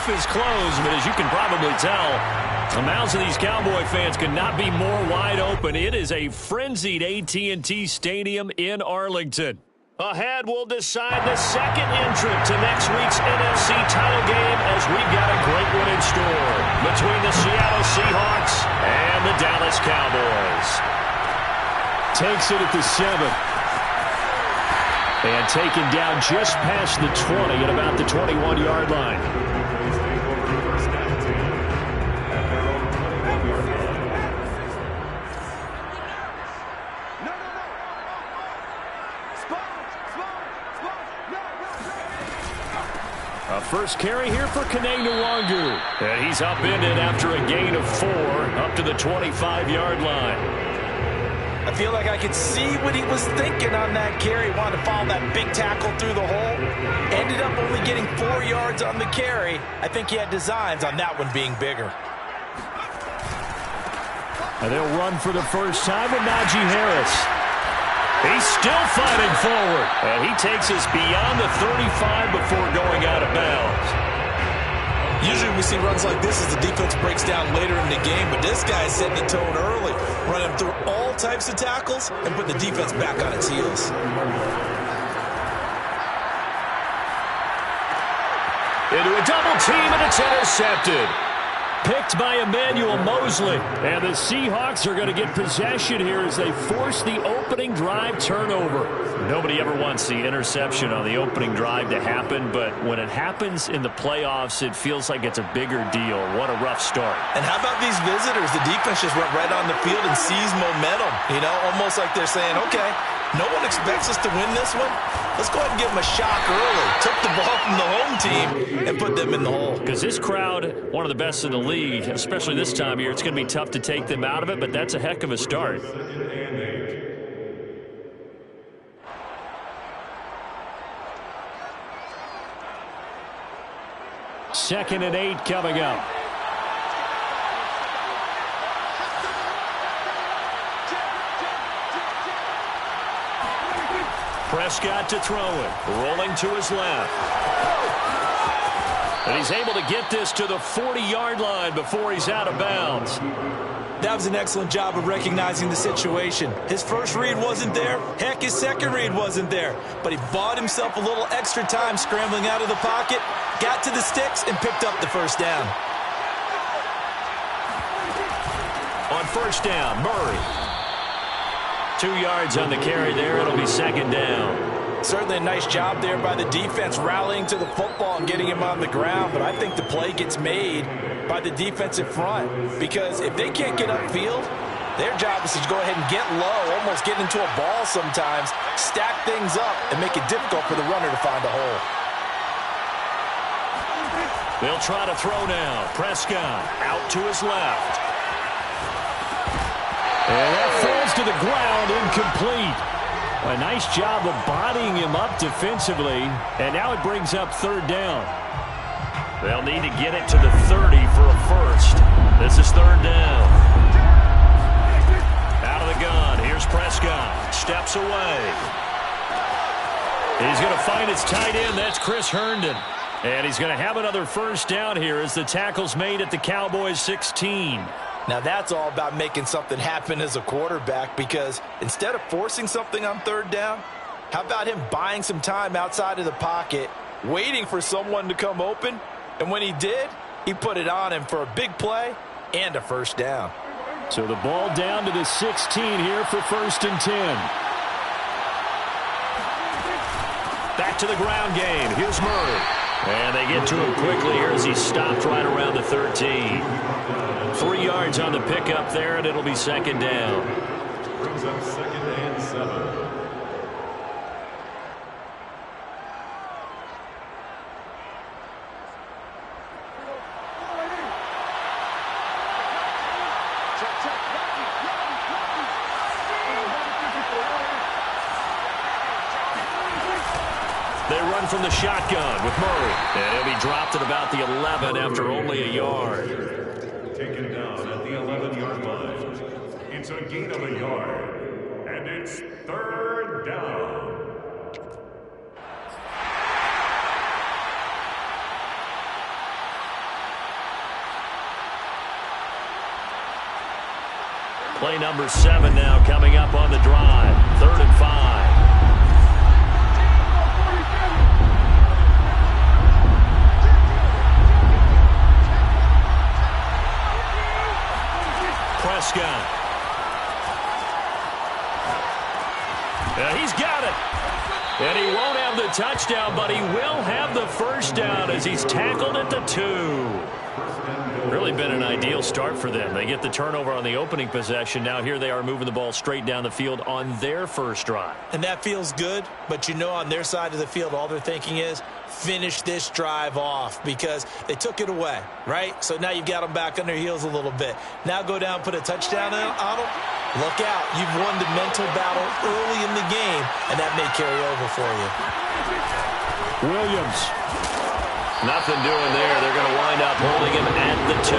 roof is closed, but as you can probably tell, the mouths of these Cowboy fans could not be more wide open. It is a frenzied AT&T Stadium in Arlington. Ahead, we'll decide the second entrant to next week's NFC title game as we've got a great one in store between the Seattle Seahawks and the Dallas Cowboys. Takes it at the 7. And taken down just past the 20 at about the 21-yard line. A first carry here for Kene Nwangu. And he's upended after a gain of 4 up to the 25-yard line. I feel like I could see what he was thinking on that carry. Wanted to follow that big tackle through the hole. Ended up only getting 4 yards on the carry. I think he had designs on that one being bigger. And they'll run for the first time with Najee Harris. He's still fighting forward. And he takes us beyond the 35 before going out of bounds. Usually we see runs like this as the defense breaks down later in the game, but this guy is setting the tone early, running through all types of tackles and put the defense back on its heels. Into a double team, and it's intercepted. Picked by Emmanuel Mosley. And the Seahawks are going to get possession here as they force the opening drive turnover. Nobody ever wants the interception on the opening drive to happen, but when it happens in the playoffs, it feels like it's a bigger deal. What a rough start. And how about these visitors? The defense just went right on the field and seized momentum. You know, almost like they're saying, okay, no one expects us to win this one. Let's go ahead and give them a shock early. Took the ball from the home team and put them in the hole. Because this crowd, one of the best in the league, especially this time of year, it's going to be tough to take them out of it, but that's a heck of a start. Second and 8 coming up. Prescott to throw it. Rolling to his left. And he's able to get this to the 40-yard line before he's out of bounds. That was an excellent job of recognizing the situation. His first read wasn't there. Heck, his second read wasn't there. But he bought himself a little extra time scrambling out of the pocket, got to the sticks, and picked up the first down. On first down, Murray. 2 yards on the carry there. It'll be second down. Certainly a nice job there by the defense rallying to the football and getting him on the ground. But I think the play gets made by the defensive front, because if they can't get upfield, their job is to go ahead and get low, almost get into a ball sometimes, stack things up, and make it difficult for the runner to find a hole. They'll try to throw now. Prescott out to his left. And that falls to the ground, incomplete. A nice job of bodying him up defensively, and now it brings up third down. They'll need to get it to the 30 for a first. This is third down. Out of the gun. Here's Prescott. Steps away. He's going to find his tight end. That's Chris Herndon. And he's going to have another first down here as the tackle's made at the Cowboys 16. Now that's all about making something happen as a quarterback, because instead of forcing something on third down, how about him buying some time outside of the pocket, waiting for someone to come open, and when he did, he put it on him for a big play and a first down. So the ball down to the 16 here for first and 10. Back to the ground game. Here's Murray. And they get to him quickly here as he's stopped right around the 13. 3 yards on the pickup there, and it'll be second down. Brings up second and 7. They run from the shotgun with Murray. And he'll be dropped at about the 11 after only a yard. Taken down at the 11-yard line. It's a gain of a yard. And it's third down. Play number 7 now coming up on the drive. 3rd and 5. Prescott. Yeah, he's got it. And he won't have the touchdown, but he will have the first down as he's tackled at the 2. Really been an ideal start for them. They get the turnover on the opening possession. Now here they are moving the ball straight down the field on their first drive. And that feels good, but you know on their side of the field all they're thinking is finish this drive off because they took it away, right? So now you've got them back on their heels a little bit. Now go down, put a touchdown on them. Look out. You've won the mental battle early in the game, and that may carry over for you. Williams. Nothing doing there. They're going to wind up holding him at the 2.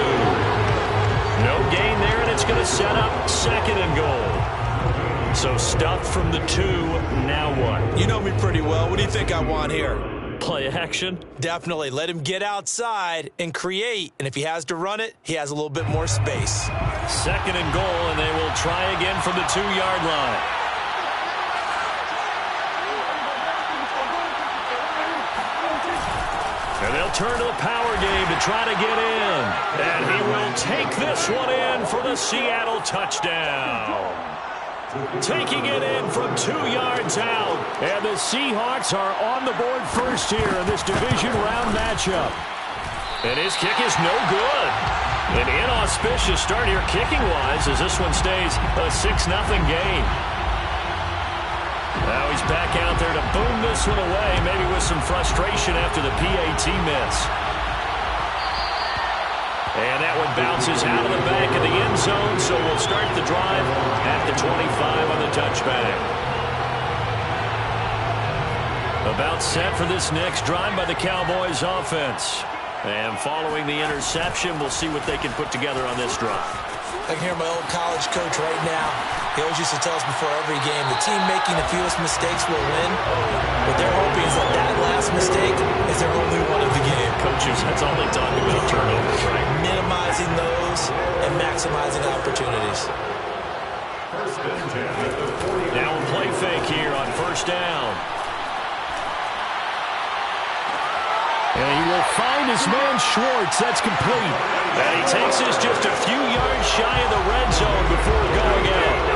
No gain there, and it's going to set up 2nd and goal. So stuffed from the 2. Now what? You know me pretty well. What do you think I want here? Play action? Definitely. Let him get outside and create. And if he has to run it, he has a little bit more space. 2nd and goal, and they will try again from the 2-yard line. And they'll turn to the power game to try to get in. And he will take this one in for the Seattle touchdown. Taking it in from 2 yards out. And the Seahawks are on the board first here in this division round matchup. And his kick is no good. An inauspicious start here kicking-wise as this one stays a 6-0 game. Now he's back out there to boom this one away, maybe with some frustration after the PAT miss. And that one bounces out of the back of the end zone, so we'll start the drive at the 25 on the touchback. About set for this next drive by the Cowboys offense. And following the interception, we'll see what they can put together on this drive. I can hear my old college coach right now. He always used to tell us before every game, the team making the fewest mistakes will win. What they're hoping is that that last mistake is their only one of the game. Coaches, that's all they talk about, turnovers, right? Minimizing those and maximizing opportunities. Now a play fake here on 1st down. And he will find his man Schwartz. That's complete. And he takes this just a few yards shy of the red zone before going out.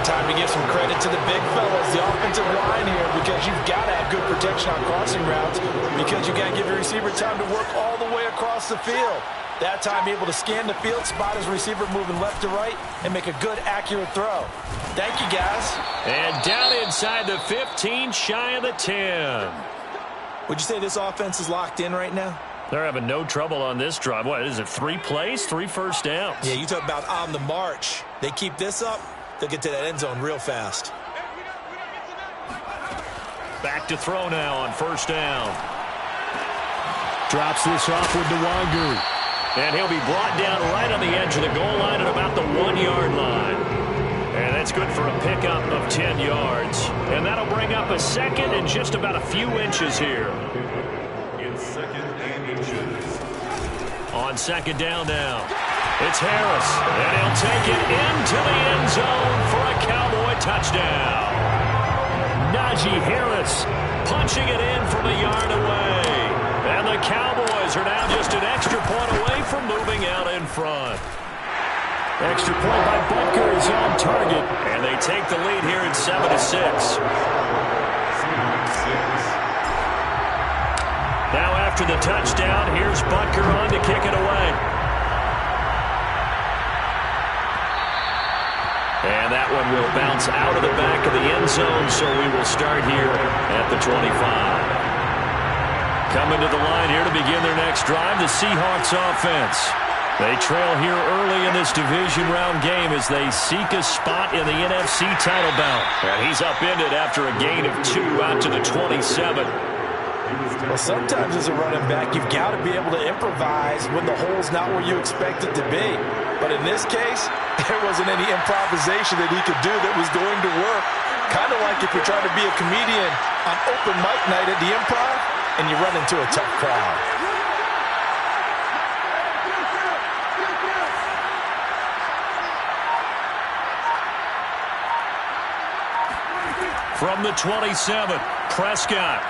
Time to give some credit to the big fellas, the offensive line here, because you've got to have good protection on crossing routes because you've got to give your receiver time to work all the way across the field. That time able to scan the field, spot his receiver moving left to right, and make a good, accurate throw. Thank you, guys. And down inside the 15, shy of the 10. Would you say this offense is locked in right now? They're having no trouble on this drive. What is it, 3 plays, 3 first downs? Yeah, you talk about on the march. They keep this up, they'll get to that end zone real fast. Back to throw now on 1st down. Drops this off with Nwangu. And he'll be brought down right on the edge of the goal line at about the 1-yard line. And that's good for a pickup of 10 yards. And that'll bring up a 2nd and just about a few inches here. In 2nd and inches. On 2nd down now. It's Harris. And he'll take it into the end zone for a Cowboy touchdown. Najee Harris punching it in from a yard away. And the Cowboys are now just an extra point away from moving out in front. Extra point by Butker is on target. And they take the lead here at 7-6. Now after the touchdown, here's Butker on to kick it away. And that one will bounce out of the back of the end zone, so we will start here at the 25. Coming to the line here to begin their next drive, the Seahawks offense. They trail here early in this division round game as they seek a spot in the NFC title bout. And he's upended after a gain of 2 out to the 27. Well, sometimes as a running back, you've got to be able to improvise when the hole's not where you expect it to be. But in this case, there wasn't any improvisation that he could do that was going to work. Kind of like if you're trying to be a comedian on open mic night at the Improv and you run into a tough crowd. From the 27, Prescott.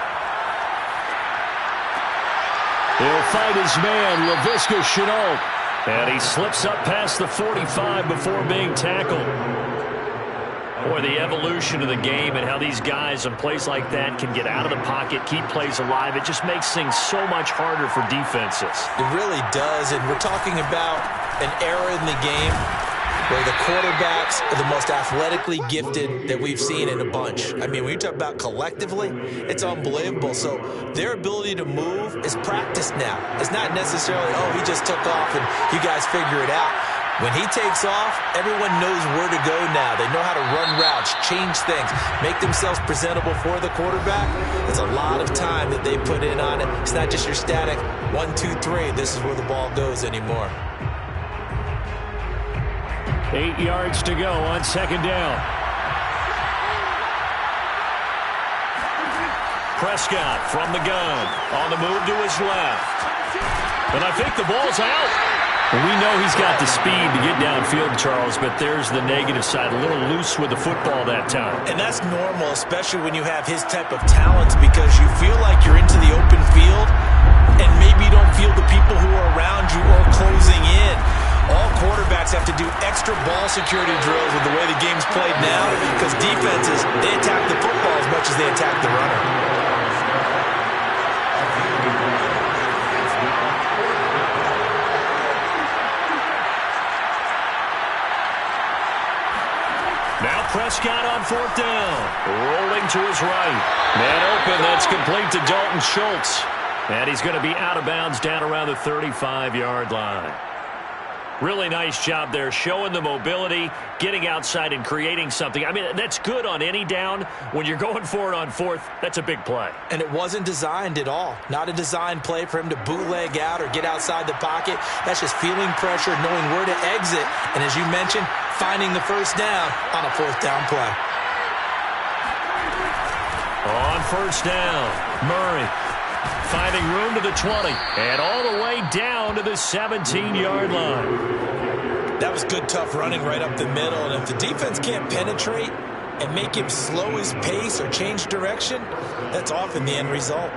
He'll fight his man, Laviska Shenault. And he slips up past the 45 before being tackled. Boy, the evolution of the game and how these guys in plays like that can get out of the pocket, keep plays alive, it just makes things so much harder for defenses. It really does, and we're talking about an era in the game where the quarterbacks are the most athletically gifted that we've seen in a bunch. I mean, when you talk about collectively, it's unbelievable. So their ability to move is practiced now. It's not necessarily, oh, he just took off and you guys figure it out. When he takes off, everyone knows where to go now. They know how to run routes, change things, make themselves presentable for the quarterback. It's a lot of time that they put in on it. It's not just your static 1, 2, 3. This is where the ball goes anymore. 8 yards to go on second down. Prescott from the gun. On the move to his left. And I think the ball's out. We know he's got the speed to get downfield, Charles, but there's the negative side. A little loose with the football that time. And that's normal, especially when you have his type of talents, because you feel like you're into the open field and maybe you don't feel the people who are around you or closing in. All quarterbacks have to do extra ball security drills with the way the game's played now, because defenses, they attack the football as much as they attack the runner. Now Prescott on fourth down. Rolling to his right. Man open, that's complete to Dalton Schultz. And he's going to be out of bounds down around the 35-yard line. Really nice job there, showing the mobility, getting outside and creating something. I mean, that's good on any down. When you're going for it on fourth, that's a big play. And it wasn't designed at all. Not a designed play for him to bootleg out or get outside the pocket. That's just feeling pressure, knowing where to exit. And as you mentioned, finding the first down on a fourth down play. On first down, Murray finding room to the 20 and all the way down to the 17-yard line. That was good, tough running right up the middle. And if the defense can't penetrate and make him slow his pace or change direction, that's often the end result.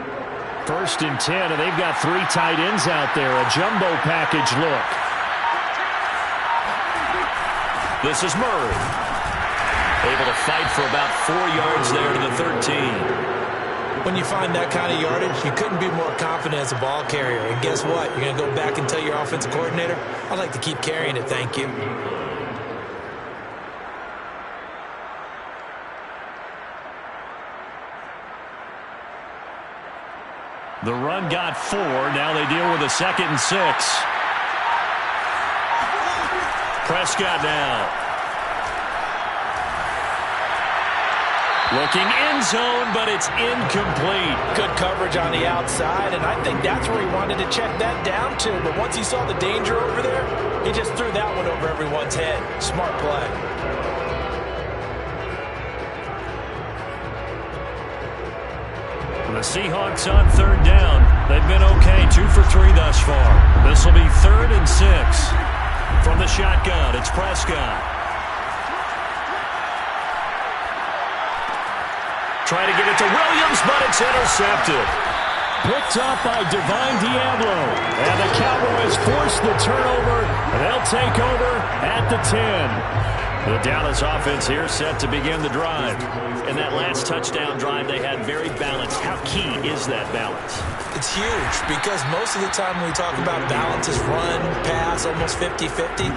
First and 10, and they've got 3 tight ends out there. A jumbo package look. This is Murray. Able to fight for about 4 yards there to the 13. When you find that kind of yardage, you couldn't be more confident as a ball carrier. And guess what? You're going to go back and tell your offensive coordinator, I'd like to keep carrying it, thank you. The run got 4. Now they deal with a 2nd and 6. Prescott now. Looking end zone, but it's incomplete. Good coverage on the outside, and I think that's where he wanted to check that down to. But once he saw the danger over there, he just threw that one over everyone's head. Smart play. The Seahawks on third down. They've been okay, 2 for 3 thus far. This will be 3rd and 6. From the shotgun, it's Prescott. Trying to get it to Williams, but it's intercepted. Picked up by Divine Diablo. And the Cowboys force the turnover, and they'll take over at the 10. The Dallas offense here set to begin the drive. In that last touchdown drive, they had very balanced. How key is that balance? It's huge, because most of the time when we talk about balance is run, pass, almost 50-50.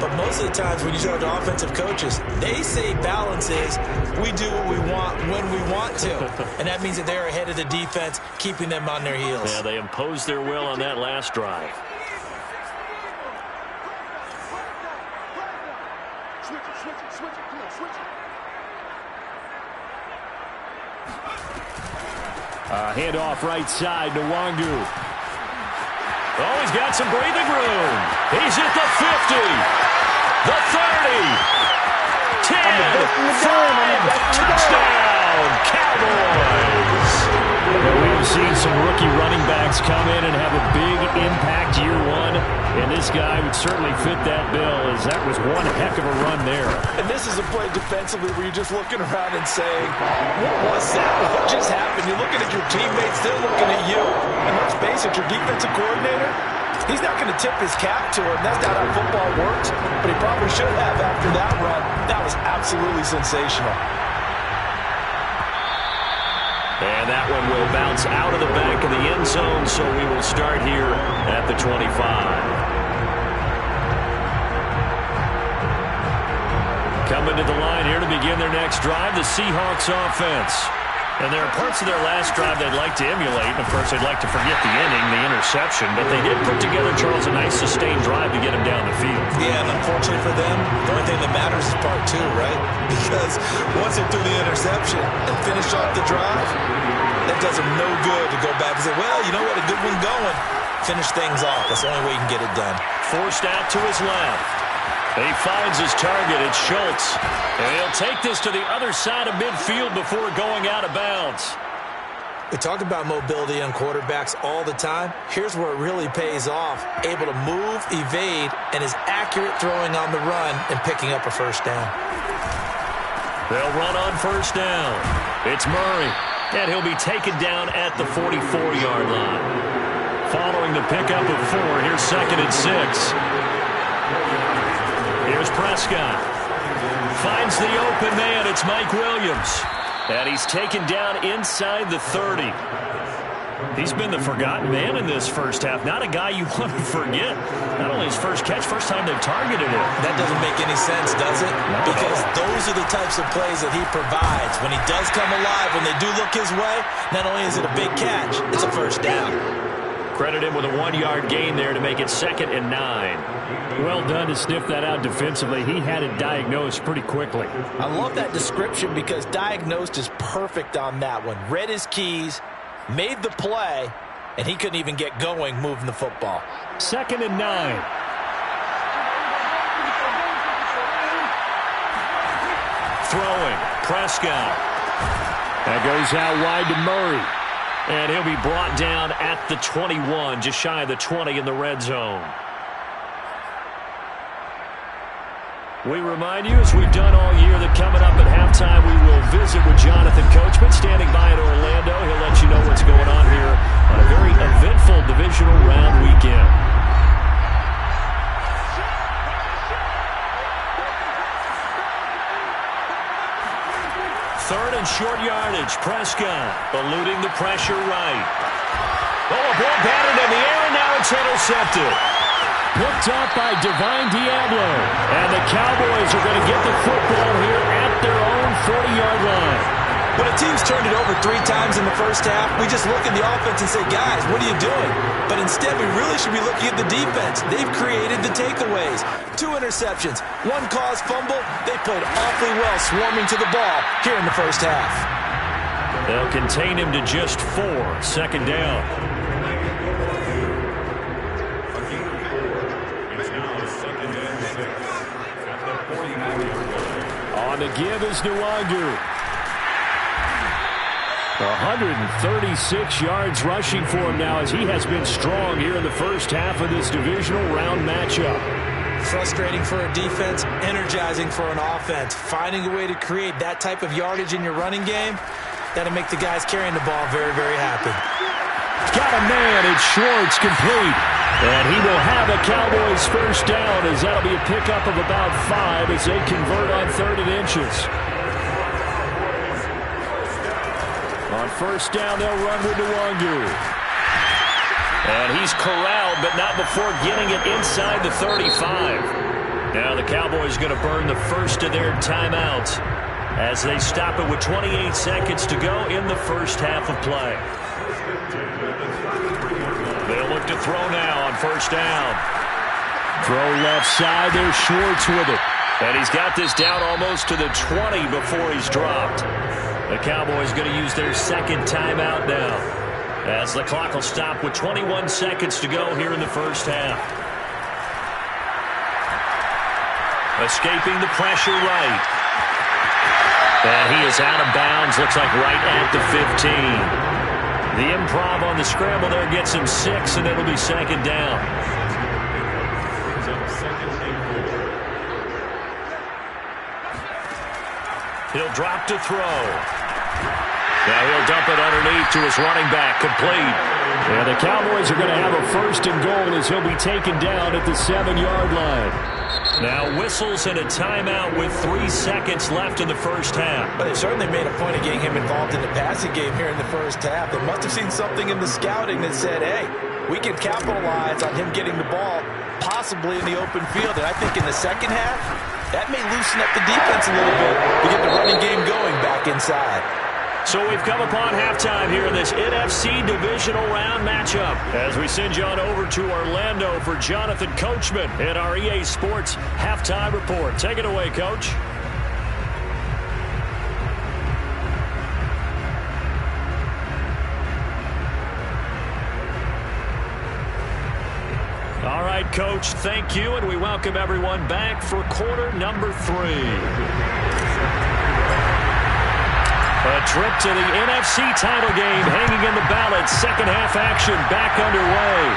But most of the times when you talk to offensive coaches, they say balance is we do what we want when we want to. And that means that they're ahead of the defense, keeping them on their heels. Yeah, they imposed their will on that last drive. Handoff right side to Wangu. Oh, he's got some breathing room. He's at the 50, the 30, 10, 5, touchdown, Cowboys. We've seen some rookie running backs come in and have a big impact year one. And this guy would certainly fit that bill, as that was one heck of a run there. And this is a play defensively where you're just looking around and saying, what was that? What just happened? You're looking at your teammates, they're looking at you. And let's face it, your defensive coordinator, he's not going to tip his cap to him. That's not how football works. But he probably should have after that run. That was absolutely sensational. And that one will bounce out of the back of the end zone, so we will start here at the 25. Coming to the line here to begin their next drive, the Seahawks offense. And there are parts of their last drive they'd like to emulate. And, of course, they'd like to forget the inning, the interception. But they did put together, Charles, a nice sustained drive to get him down the field. Yeah, and unfortunately for them, the only thing that matters is part two, right? Because once they threw the interception and finished off the drive, that does them no good to go back and say, well, you know what, a good one going. Finish things off. That's the only way you can get it done. Forced out to his left. He finds his target. It's Schultz. And he'll take this to the other side of midfield before going out of bounds. We talk about mobility on quarterbacks all the time. Here's where it really pays off. Able to move, evade, and is accurate throwing on the run and picking up a first down. They'll run on first down. It's Murray. And he'll be taken down at the 44-yard line. Following the pickup of 4, here's 2nd and 6. Here's Prescott. Finds the open man. It's Mike Williams. And he's taken down inside the 30. He's been the forgotten man in this first half. Not a guy you want to forget. Not only his first catch, first time they've targeted him. That doesn't make any sense, does it? No. Because those are the types of plays that he provides. When he does come alive, when they do look his way, not only is it a big catch, it's a first down. Credit him with a 1-yard gain there to make it 2nd and 9. Well done to sniff that out defensively. He had it diagnosed pretty quickly. I love that description because diagnosed is perfect on that one. Read his keys, made the play, and he couldn't even get going moving the football. 2nd and 9. Throwing. Prescott. That goes out wide to Murray. And he'll be brought down at the 21, just shy of the 20 in the red zone. We remind you, as we've done all year, that coming up at halftime, we will visit with Jonathan Coachman, standing by in Orlando. He'll let you know what's going on here on a very eventful divisional round weekend. Third and short yardage. Prescott eluding the pressure right. Oh, a ball batted in the air, and now it's intercepted. Picked up by Divine Diablo. And the Cowboys are going to get the football here at their own 40-yard line. When a team's turned it over 3 times in the first half, we just look at the offense and say, guys, what are you doing? But instead, we really should be looking at the defense. They've created the takeaways. 2 interceptions, 1 caused fumble. They played awfully well swarming to the ball here in the first half. They'll contain him to just 4. 2nd down. On the give is Nwangu. 136 yards rushing for him now, as he has been strong here in the first half of this divisional round matchup. Frustrating for a defense, energizing for an offense. Finding a way to create that type of yardage in your running game, that'll make the guys carrying the ball very, very happy. Got a man, it's Schwartz, complete. And he will have a Cowboys first down, as that'll be a pickup of about 5 as they convert on 3rd and inches. On first down, they'll run with Nwangu. And he's corralled, but not before getting it inside the 35. Now the Cowboys going to burn the first of their timeouts as they stop it with 28 seconds to go in the first half of play. They'll look to throw now on first down. Throw left side, there's Schwartz with it. And he's got this down almost to the 20 before he's dropped. The Cowboys going to use their 2nd timeout now, as the clock will stop with 21 seconds to go here in the first half. Escaping the pressure right. And he is out of bounds, looks like right at the 15. The improv on the scramble there gets him 6, and it'll be 2nd down. He'll drop to throw. Now he'll dump it underneath to his running back, complete. And the Cowboys are going to have a first and goal as he'll be taken down at the 7-yard line. Now whistles and a timeout with 3 seconds left in the first half. But they certainly made a point of getting him involved in the passing game here in the first half. They must have seen something in the scouting that said, hey, we can capitalize on him getting the ball possibly in the open field. And I think in the second half, that may loosen up the defense a little bit to get the running game going back inside. So we've come upon halftime here in this NFC Divisional Round matchup as we send you on over to Orlando for Jonathan Coachman in our EA Sports Halftime Report. Take it away, Coach. All right, Coach, thank you, and we welcome everyone back for quarter number 3. A trip to the NFC title game hanging in the balance. Second half action back underway.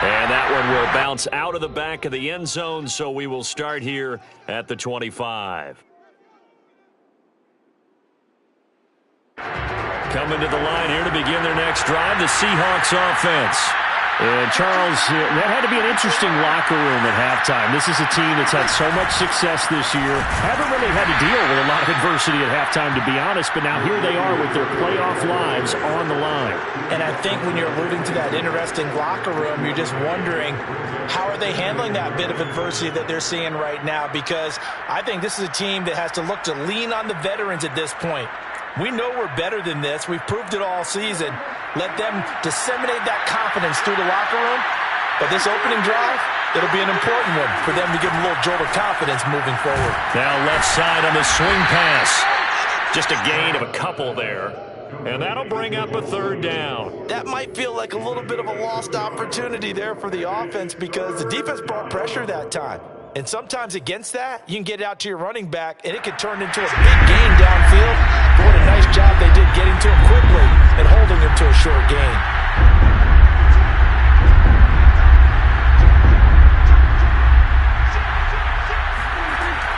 And that one will bounce out of the back of the end zone, so we will start here at the 25. Coming to the line here to begin their next drive, the Seahawks offense. And, Charles, that had to be an interesting locker room at halftime. This is a team that's had so much success this year. Haven't really had to deal with a lot of adversity at halftime, to be honest, but now here they are with their playoff lives on the line. And I think when you're alluding to that interesting locker room, you're just wondering, how are they handling that bit of adversity that they're seeing right now? Because I think this is a team that has to look to lean on the veterans at this point. We know we're better than this. We've proved it all season. Let them disseminate that confidence through the locker room. But this opening drive, it'll be an important one for them to give them a little jolt of confidence moving forward. Now left side on the swing pass. Just a gain of a couple there. And that'll bring up a third down. That might feel like a little bit of a lost opportunity there for the offense because the defense brought pressure that time. And sometimes against that, you can get out to your running back, and it could turn into a big gain downfield. But what a nice job they did getting to him quickly and holding him to a short gain.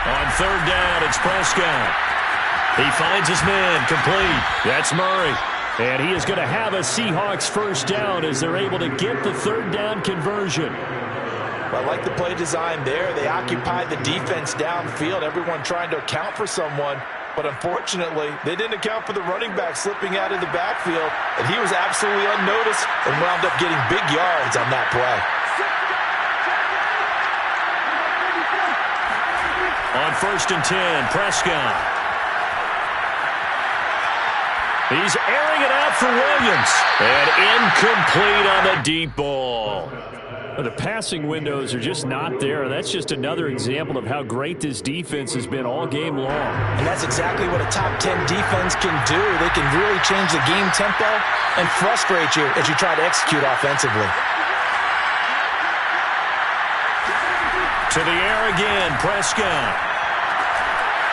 On third down, it's Prescott. He finds his man, complete. That's Murray. And he is going to have a Seahawks first down as they're able to get the third down conversion. I like the play design there. They occupied the defense downfield, everyone trying to account for someone. But unfortunately, they didn't account for the running back slipping out of the backfield. And he was absolutely unnoticed and wound up getting big yards on that play. On first and 10, Prescott. He's airing it out for Williams. And incomplete on the deep ball. The passing windows are just not there. That's just another example of how great this defense has been all game long. And that's exactly what a top 10 defense can do. They can really change the game tempo and frustrate you as you try to execute offensively. To the air again, Prescott.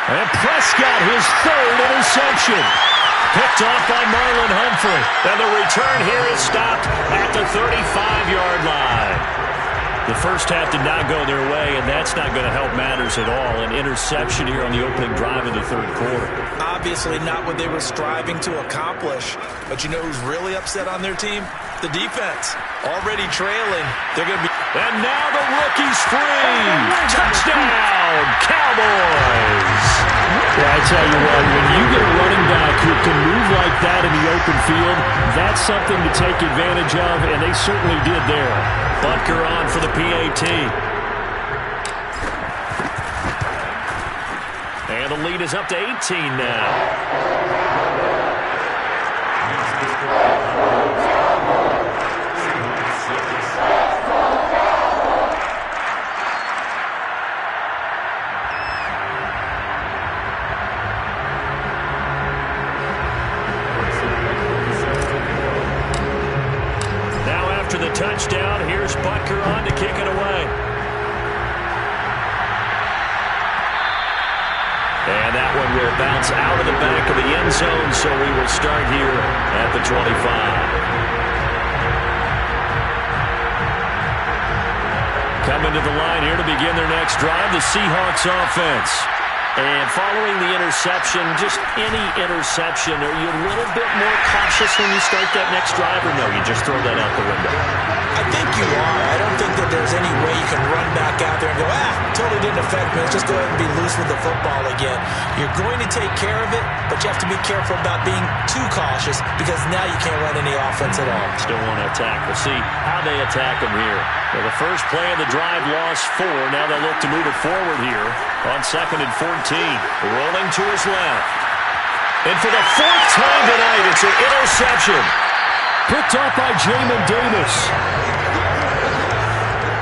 And Prescott, his third interception. Picked off by Marlon Humphrey. And the return here is stopped at the 35-yard line. The first half did not go their way, and that's not going to help matters at all. An interception here on the opening drive of the third quarter. Obviously not what they were striving to accomplish. But you know who's really upset on their team? The defense. Already trailing. They're going to be... And now the rookie's free. Touchdown, Cowboys. Yeah, I tell you what, when you get a running back who can move like that in the open field, that's something to take advantage of, and they certainly did there. Butker on for the PAT. And the lead is up to 18 now. Touchdown. Here's Butker on to kick it away. And that one will bounce out of the back of the end zone, so we will start here at the 25. Coming to the line here to begin their next drive, the Seahawks offense. And following the interception, just any interception, are you a little bit more cautious when you start that next drive, or no, you just throw that out the window? I think you are. I don't think that there's any way you can run back out there and go, totally didn't affect me. Let's just go ahead and be loose with the football again. You're going to take care of it, but you have to be careful about being too cautious because now you can't run any offense at all. Still want to attack. We'll see how they attack them here. Well, the first play of the drive lost 4. Now they'll look to move it forward here on 2nd and 14. Rolling to his left. And for the 4th time tonight, it's an interception. Picked off by Jamin Davis.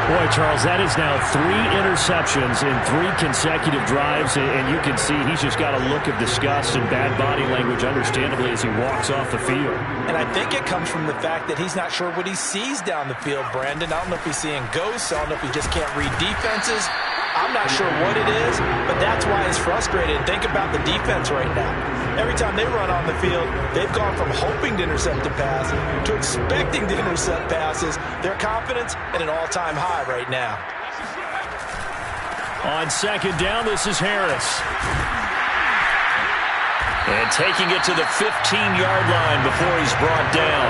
Boy, Charles, that is now 3 interceptions in 3 consecutive drives, and you can see he's just got a look of disgust and bad body language, understandably, as he walks off the field. And I think it comes from the fact that he's not sure what he sees down the field, Brandon. I don't know if he's seeing ghosts. I don't know if he just can't read defenses. I'm not sure what it is, but that's why he's frustrated. Think about the defense right now. Every time they run on the field, they've gone from hoping to intercept a pass to expecting to intercept passes. Their confidence at an all-time high right now. On 2nd down, this is Harris. And taking it to the 15-yard line before he's brought down.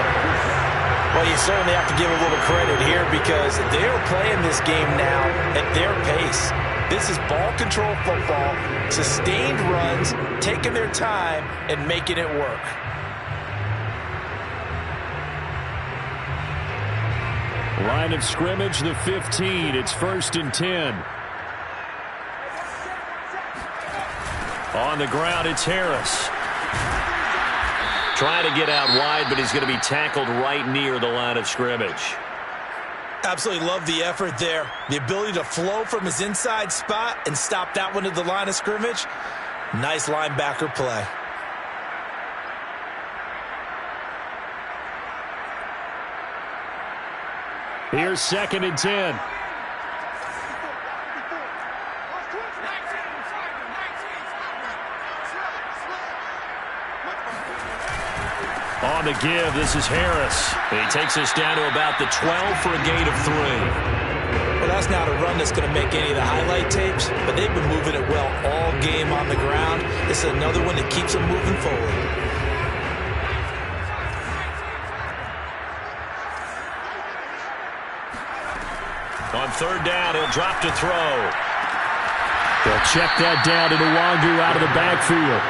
Well, you certainly have to give a little credit here because they're playing this game now at their pace. This is ball control football, sustained runs, taking their time and making it work. Line of scrimmage, the 15. It's 1st and 10. On the ground, it's Harris. Trying to get out wide, but he's going to be tackled right near the line of scrimmage. Absolutely love the effort there. The ability to flow from his inside spot and stop that one at the line of scrimmage. Nice linebacker play. Here's 2nd and 10. On the give, this is Harris. He takes us down to about the 12 for a gain of 3. Well, that's not a run that's going to make any of the highlight tapes, but they've been moving it well all game on the ground. This is another one that keeps them moving forward. On 3rd down, he'll drop to throw. They'll check that down to Nwangu out of the backfield.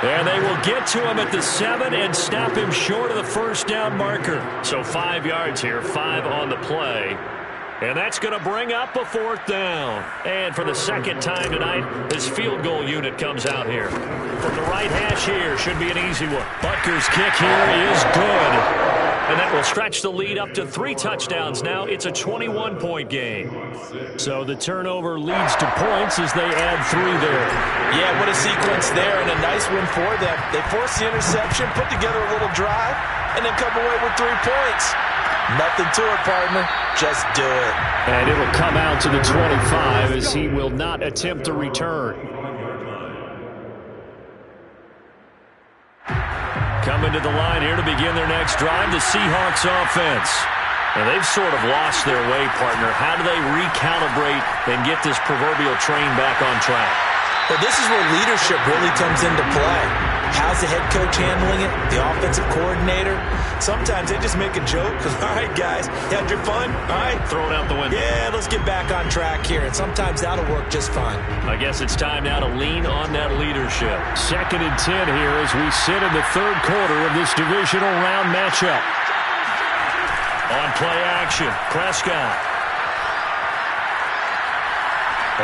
And they will get to him at the 7 and snap him short of the 1st down marker. So 5 yards here, 5 on the play. And that's going to bring up a 4th down. And for the 2nd time tonight, his field goal unit comes out here. From the right hash here, should be an easy one. Butker's kick here is good. And that will stretch the lead up to 3 touchdowns now. It's a 21-point game. So the turnover leads to points as they add 3 there. Yeah, what a sequence there and a nice win for them. They forced the interception, put together a little drive, and then come away with 3 points. Nothing to it, partner. Just do it. And it'll come out to the 25 as he will not attempt to return. Coming to the line here to begin their next drive, the Seahawks offense. And they've sort of lost their way, partner. How do they recalibrate and get this proverbial train back on track? Well, this is where leadership really comes into play. How's the head coach handling it? The offensive coordinator? Sometimes they just make a joke because, all right, guys, you had your fun? All right. Throw it out the window. Yeah, let's get back on track here. And sometimes that'll work just fine. I guess it's time now to lean on that leadership. 2nd and 10 here as we sit in the 3rd quarter of this divisional round matchup. On play action, Prescott.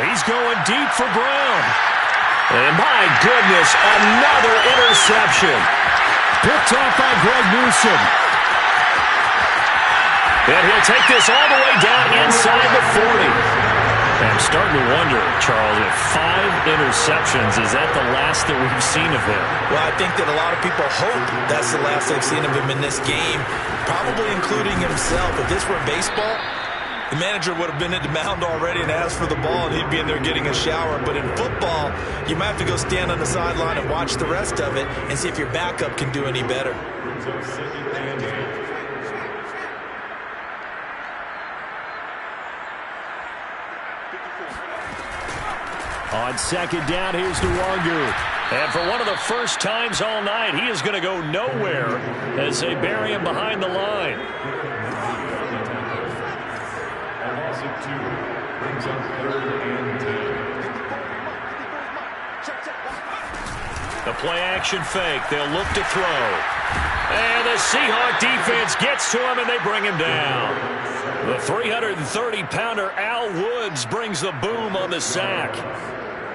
He's going deep for Brown. And my goodness, another interception. Picked off by Greg Newsome. And he'll take this all the way down inside the 40. And I'm starting to wonder, Charles, if 5 interceptions, is that the last that we've seen of him? Well, I think that a lot of people hope that's the last they've seen of him in this game, probably including himself. If this were baseball, the manager would have been at the mound already and asked for the ball, and he'd be in there getting a shower. But in football, you might have to go stand on the sideline and watch the rest of it and see if your backup can do any better. On second down, here's Nwangu. And for one of the first times all night, he is going to go nowhere as they bury him behind the line. A loss of 2 brings up 3rd and 10. The play-action fake. They'll look to throw. And the Seahawk defense gets to him, and they bring him down. The 330-pounder Al Woods brings the boom on the sack.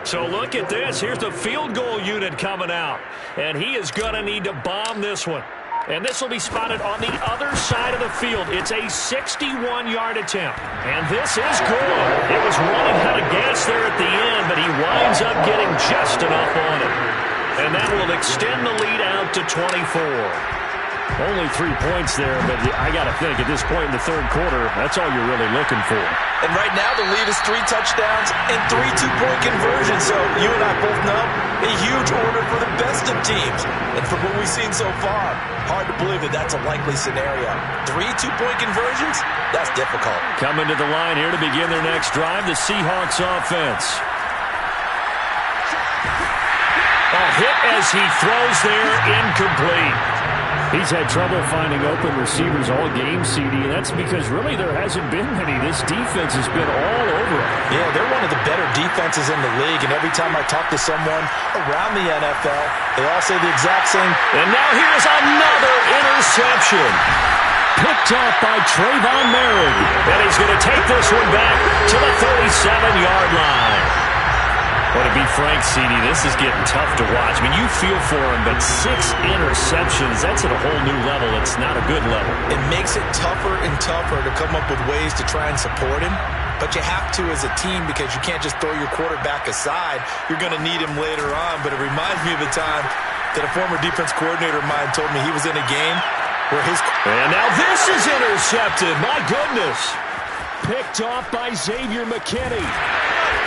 So look at this. Here's the field goal unit coming out. And he is going to need to bomb this one. And this will be spotted on the other side of the field. It's a 61-yard attempt. And this is good. It was running out of gas there at the end, but he winds up getting just enough on it. And that will extend the lead out to 24. Only 3 points there, but I got to think at this point in the third quarter, that's all you're really looking for. And right now the lead is 3 touchdowns and 3 two-point conversions. So you and I both know a huge order for the best of teams. And from what we've seen so far, hard to believe that that's a likely scenario. 3 two-point conversions? That's difficult. Coming to the line here to begin their next drive, the Seahawks offense. A hit as he throws there, incomplete. He's had trouble finding open receivers all game, CD, and that's because really there hasn't been many. This defense has been all over him. Yeah, they're one of the better defenses in the league, and every time I talk to someone around the NFL, they all say the exact same. And now here's another interception. Picked off by Trayvon Merritt. And he's going to take this one back to the 37-yard line. Well, to be frank, CD, this is getting tough to watch. I mean, you feel for him, but 6 interceptions, that's at a whole new level. It's not a good level. It makes it tougher and tougher to come up with ways to try and support him. But you have to as a team because you can't just throw your quarterback aside. You're going to need him later on. But it reminds me of a time that a former defense coordinator of mine told me he was in a game where his... And now this is intercepted. My goodness. Picked off by Xavier McKinney.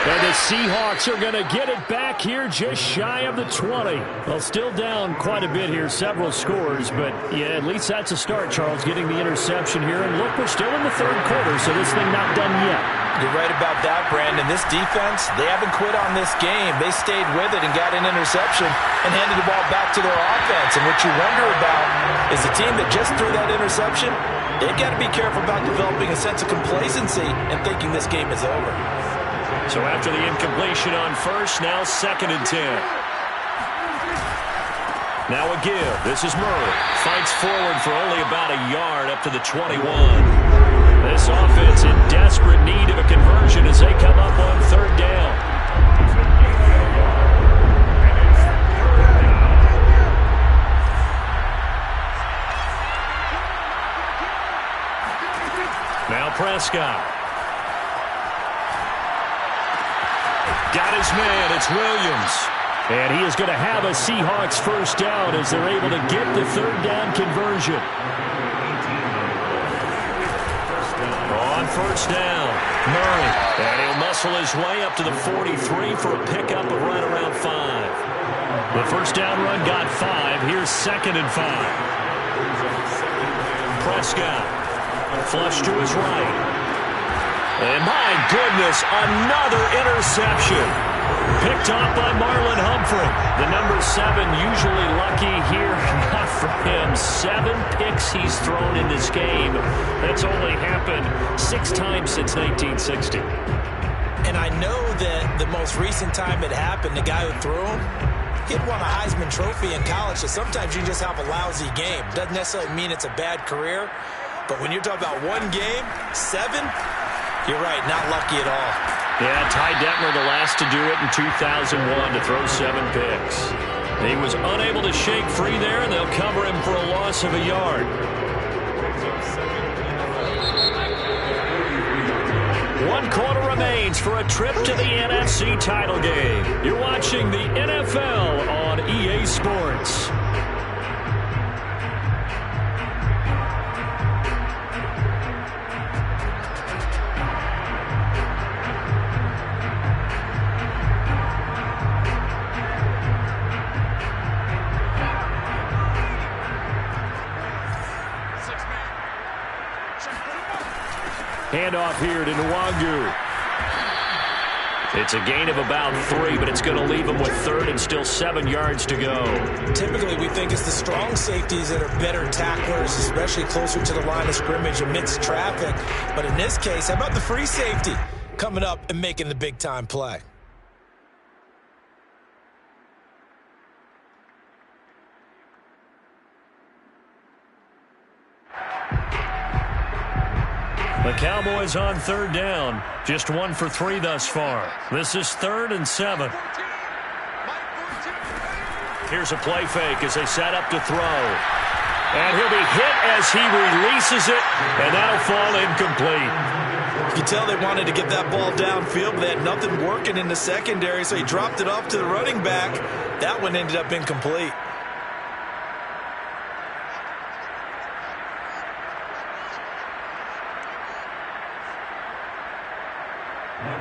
And the Seahawks are going to get it back here just shy of the 20. Well, still down quite a bit here, several scores, but yeah, at least that's a start, Charles, getting the interception here. And look, we're still in the third quarter, so this thing not done yet. You're right about that, Brandon. This defense, they haven't quit on this game. They stayed with it and got an interception and handed the ball back to their offense. And what you wonder about is the team that just threw that interception, they've got to be careful about developing a sense of complacency and thinking this game is over. So after the incompletion on first, now 2nd and 10. Now a give. This is Murray. Fights forward for only about a yard up to the 21. This offense in desperate need of a conversion as they come up on 3rd down. Now Prescott. Got his man. It's Williams. And he is going to have a Seahawks first down as they're able to get the 3rd down conversion. On first down, Murray. And he'll muscle his way up to the 43 for a pickup of right around 5. The first down run got 5. Here's 2nd and 5. Prescott. Flush to his right. And my goodness, another interception. Picked off by Marlon Humphrey. The number 7 usually lucky here. Not for him. 7 picks he's thrown in this game. That's only happened 6 times since 1960. And I know that the most recent time it happened, the guy who threw him, he'd won a Heisman Trophy in college, so sometimes you just have a lousy game. Doesn't necessarily mean it's a bad career, but when you're talking about one game, 7, you're right, not lucky at all. Yeah, Ty Detmer, the last to do it in 2001 to throw 7 picks. He was unable to shake free there, and they'll cover him for a loss of a yard. 1 quarter remains for a trip to the NFC title game. You're watching the NFL on EA Sports. Handoff here to Nwangu. It's a gain of about 3, but it's going to leave them with third and still 7 yards to go. Typically, we think it's the strong safeties that are better tacklers, especially closer to the line of scrimmage amidst traffic. But in this case, how about the free safety coming up and making the big-time play? The Cowboys on third down. Just 1 for 3 thus far. This is 3rd and 7. Here's a play fake as they set up to throw. And he'll be hit as he releases it, and that'll fall incomplete. You can tell they wanted to get that ball downfield, but they had nothing working in the secondary, so he dropped it off to the running back. That one ended up incomplete.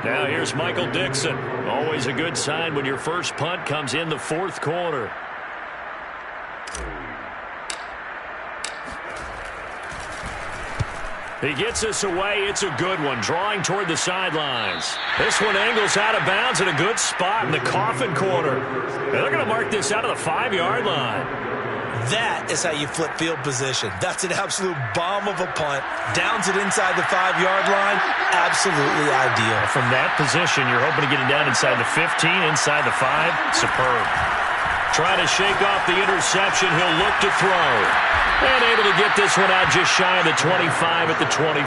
Now here's Michael Dixon. Always a good sign when your first punt comes in the 4th quarter. He gets us away. It's a good one, drawing toward the sidelines. This one angles out of bounds in a good spot in the coffin corner. And they're going to mark this out of the 5-yard line. That is how you flip field position. That's an absolute bomb of a punt. Downs it inside the 5-yard line. Absolutely ideal. From that position, you're hoping to get it down inside the 15, inside the 5. Superb. Trying to shake off the interception. He'll look to throw. And able to get this one out just shy of the 25 at the 24.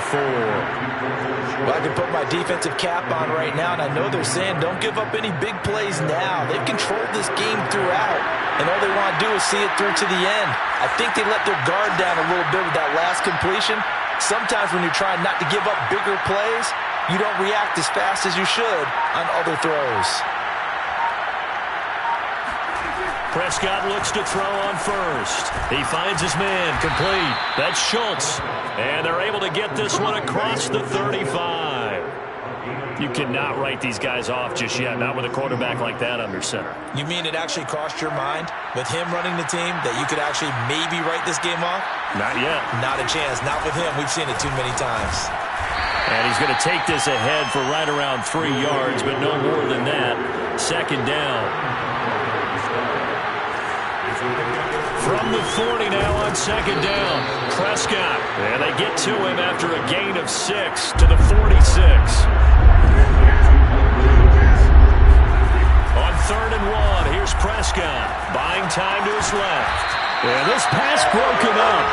Well, I can put my defensive cap on right now, and I know they're saying don't give up any big plays now. They've controlled this game throughout, and all they want to do is see it through to the end. I think they let their guard down a little bit with that last completion. Sometimes when you're trying not to give up bigger plays, you don't react as fast as you should on other throws. Prescott looks to throw on first. He finds his man, complete. That's Schultz. And they're able to get this one across the 35. You cannot write these guys off just yet, not with a quarterback like that under center. You mean it actually crossed your mind with him running the team that you could actually maybe write this game off? Not yet. Not a chance. Not with him. We've seen it too many times. And he's going to take this ahead for right around 3 yards, but no more than that. 2nd down. From the 40 now on 2nd down. Prescott. And they get to him after a gain of 6 to the 46. On 3rd and 1, here's Prescott. Buying time to his left. And this pass broken up.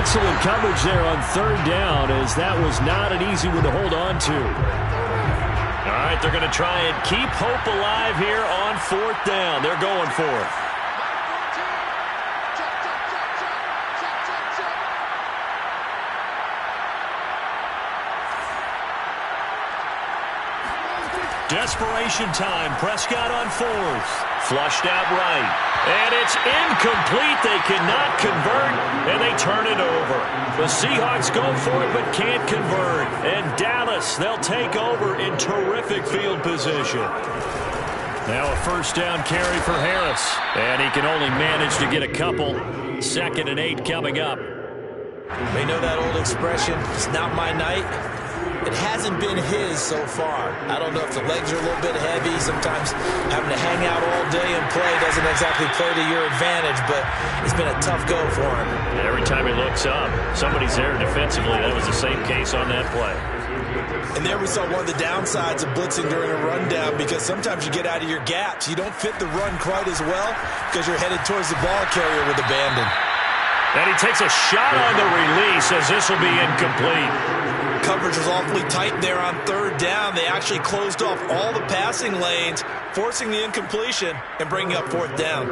Excellent coverage there on 3rd down, as that was not an easy one to hold on to. All right, they're going to try and keep hope alive here on 4th down. They're going for it. Desperation time. Prescott on 4th. Flushed out right. And it's incomplete. They cannot convert, and they turn it over. The Seahawks go for it but can't convert. And Dallas, they'll take over in terrific field position. Now a 1st down carry for Harris. And he can only manage to get a couple. 2nd and 8 coming up. They know that old expression, it's not my night. It hasn't been his so far. I don't know if the legs are a little bit heavy. Sometimes having to hang out all day and play doesn't exactly play to your advantage, but it's been a tough go for him. And every time he looks up, somebody's there defensively. That was the same case on that play. And there we saw one of the downsides of blitzing during a rundown, because sometimes you get out of your gaps. You don't fit the run quite as well because you're headed towards the ball carrier with abandon. And he takes a shot on the release as this will be incomplete. Coverage was awfully tight there on 3rd down. They actually closed off all the passing lanes, forcing the incompletion and bringing up 4th down. A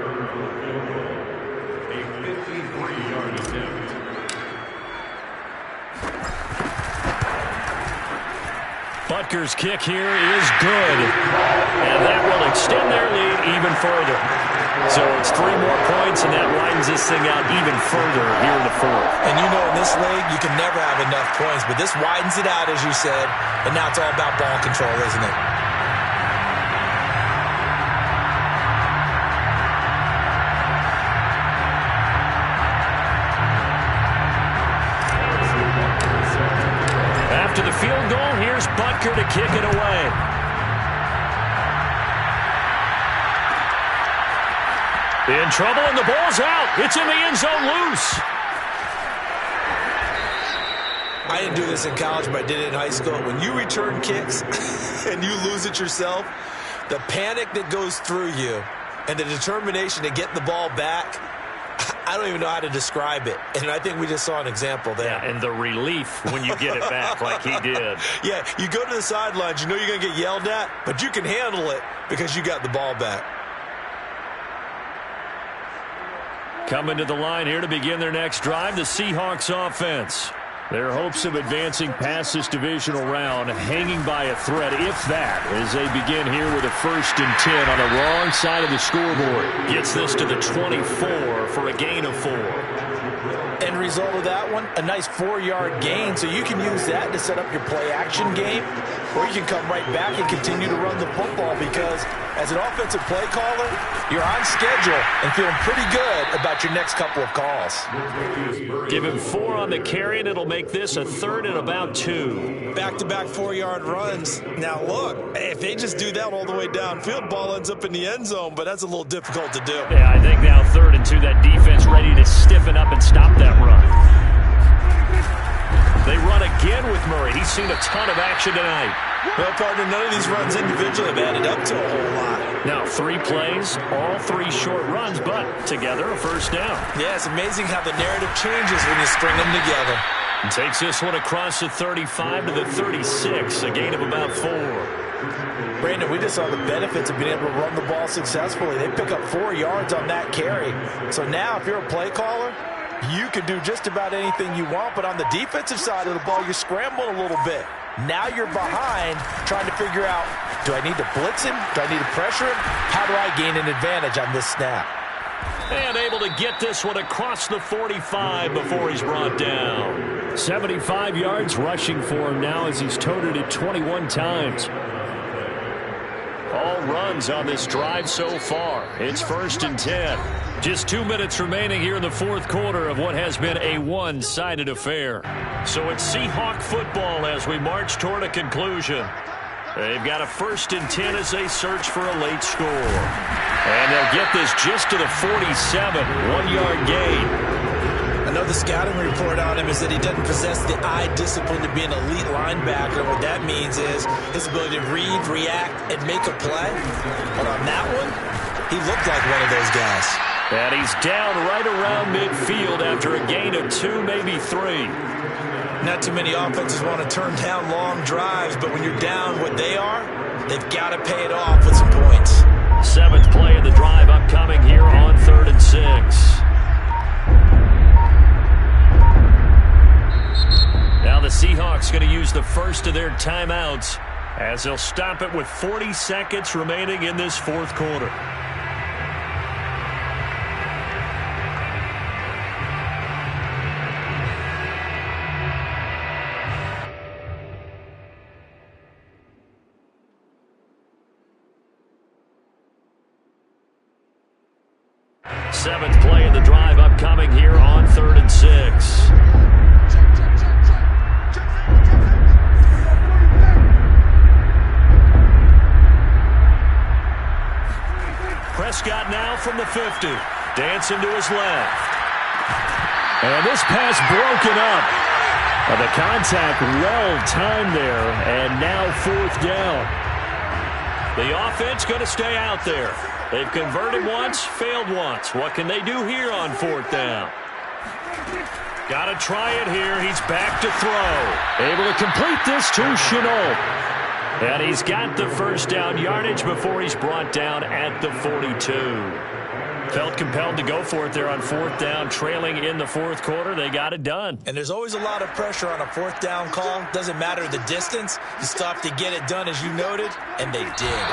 53-yard attempt. Butker's kick here is good. And that will extend their lead even further. So it's 3 more points, and that widens this thing out even further here in the 4th. And you know in this league, you can never have enough points, but this widens it out, as you said, and now it's all about ball control, isn't it? After the field goal, here's Butker to kick it away. In trouble, and the ball's out. It's in the end zone loose. I didn't do this in college, but I did it in high school. When you return kicks and you lose it yourself, the panic that goes through you and the determination to get the ball back, I don't even know how to describe it. And I think we just saw an example there. Yeah, and the relief when you get it back like he did. Yeah, you go to the sidelines, you know you're going to get yelled at, but you can handle it because you got the ball back. Coming to the line here to begin their next drive, the Seahawks offense. Their hopes of advancing past this divisional round hanging by a thread, if that, as they begin here with a 1st and 10 on the wrong side of the scoreboard. Gets this to the 24 for a gain of 4. End result of that one, a nice 4-yard gain, so you can use that to set up your play-action game, or you can come right back and continue to run the football because as an offensive play caller, you're on schedule and feeling pretty good about your next couple of calls. Give him 4 on the carry, and it'll make this a 3rd and about 2. Back-to-back 4-yard runs. Now, look, if they just do that all the way downfield, ball ends up in the end zone, but that's a little difficult to do. Yeah, I think now 3rd and 2, that defense ready to stiffen up and stop that run. They run again with Murray. He's seen a ton of action tonight. Well, partner, none of these runs individually have added up to a whole lot. Now 3 plays, all 3 short runs, but together a 1st down. Yeah, it's amazing how the narrative changes when you string them together. And takes this one across the 35 to the 36, a gain of about 4. Brandon, we just saw the benefits of being able to run the ball successfully. They pick up 4 yards on that carry. So now if you're a play caller, you can do just about anything you want, but on the defensive side of the ball, you scramble a little bit. Now you're behind trying to figure out, do I need to blitz him? Do I need to pressure him? How do I gain an advantage on this snap? And able to get this one across the 45 before he's brought down. 75 yards rushing for him now as he's toted it 21 times. All runs on this drive so far. It's 1st and 10. Just 2 minutes remaining here in the 4th quarter of what has been a one-sided affair. So it's Seahawk football as we march toward a conclusion. They've got a 1st and 10 as they search for a late score. And they'll get this just to the 47, 1-yard gain. Another scouting report on him is that he doesn't possess the eye discipline to be an elite linebacker. And what that means is his ability to read, react, and make a play. But on that one, he looked like one of those guys. And he's down right around midfield after a gain of 2, maybe 3. Not too many offenses want to turn down long drives, but when you're down what they are, they've got to pay it off with some points. 7th play of the drive upcoming here on 3rd and 6. Now the Seahawks going to use the first of their timeouts as they'll stop it with 40 seconds remaining in this 4th quarter. Seventh play of the drive upcoming here on 3rd and 6. Prescott now from the 50. Dancing to his left. And this pass broken up. The contact well timed there. And now 4th down. The offense going to stay out there. They've converted once, failed once. What can they do here on 4th down? Got to try it here. He's back to throw. Able to complete this to Chenault. And he's got the 1st down yardage before he's brought down at the 42. Felt compelled to go for it there on 4th down, trailing in the 4th quarter. They got it done. And there's always a lot of pressure on a 4th down call. Doesn't matter the distance. You stop to get it done, as you noted, and they did.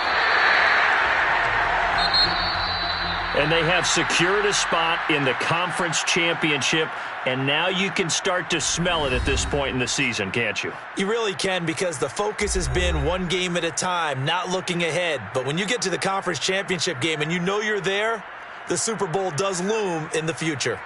And they have secured a spot in the conference championship, and now you can start to smell it at this point in the season, can't you? You really can, because the focus has been one game at a time, not looking ahead. But when you get to the conference championship game and you know you're there, the Super Bowl does loom in the future.